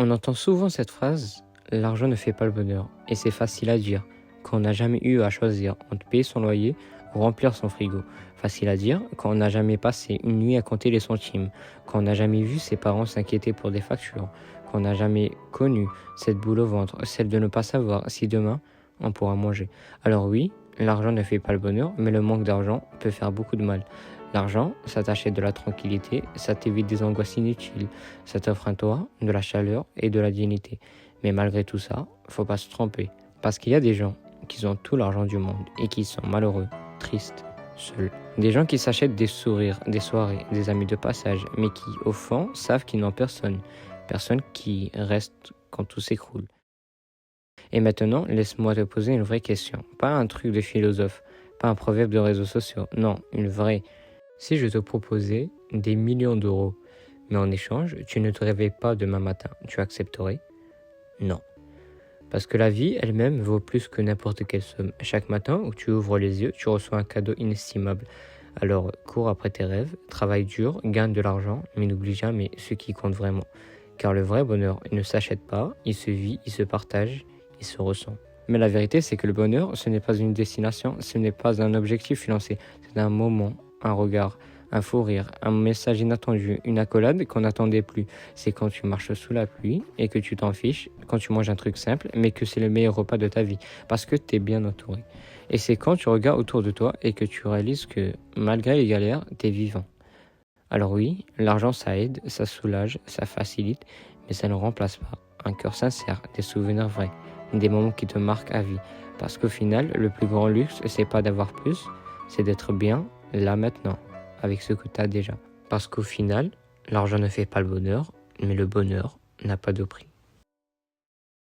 On entend souvent cette phrase « l'argent ne fait pas le bonheur » et c'est facile à dire quand on n'a jamais eu à choisir entre payer son loyer ou remplir son frigo. Facile à dire quand on n'a jamais passé une nuit à compter les centimes, quand on n'a jamais vu ses parents s'inquiéter pour des factures, quand on n'a jamais connu cette boule au ventre, celle de ne pas savoir si demain on pourra manger. Alors oui, l'argent ne fait pas le bonheur, mais le manque d'argent peut faire beaucoup de mal. L'argent, ça t'achète de la tranquillité, ça t'évite des angoisses inutiles, ça t'offre un toit, de la chaleur et de la dignité. Mais malgré tout ça, faut pas se tromper. Parce qu'il y a des gens qui ont tout l'argent du monde et qui sont malheureux, tristes, seuls. Des gens qui s'achètent des sourires, des soirées, des amis de passage, mais qui, au fond, savent qu'ils n'ont personne. Personne qui reste quand tout s'écroule. Et maintenant, laisse-moi te poser une vraie question. Pas un truc de philosophe, pas un proverbe de réseaux sociaux. Non, une vraie. Si je te proposais des millions d'euros, mais en échange, tu ne te réveilles pas demain matin, tu accepterais? Non. Parce que la vie elle-même vaut plus que n'importe quelle somme. Chaque matin où tu ouvres les yeux, tu reçois un cadeau inestimable. Alors cours après tes rêves, travaille dur, gagne de l'argent, mais n'oublie jamais ce qui compte vraiment. Car le vrai bonheur il ne s'achète pas, il se vit, il se partage, il se ressent. Mais la vérité c'est que le bonheur, ce n'est pas une destination, ce n'est pas un objectif financé, c'est un moment, un regard, un fou rire, un message inattendu, une accolade qu'on n'attendait plus. C'est quand tu marches sous la pluie et que tu t'en fiches, quand tu manges un truc simple, mais que c'est le meilleur repas de ta vie, parce que tu es bien entouré. Et c'est quand tu regardes autour de toi et que tu réalises que, malgré les galères, tu es vivant. Alors oui, l'argent ça aide, ça soulage, ça facilite, mais ça ne remplace pas un cœur sincère, des souvenirs vrais, des moments qui te marquent à vie. Parce qu'au final, le plus grand luxe, c'est pas d'avoir plus, c'est d'être bien là maintenant, avec ce que tu as déjà. Parce qu'au final, l'argent ne fait pas le bonheur, mais le bonheur n'a pas de prix.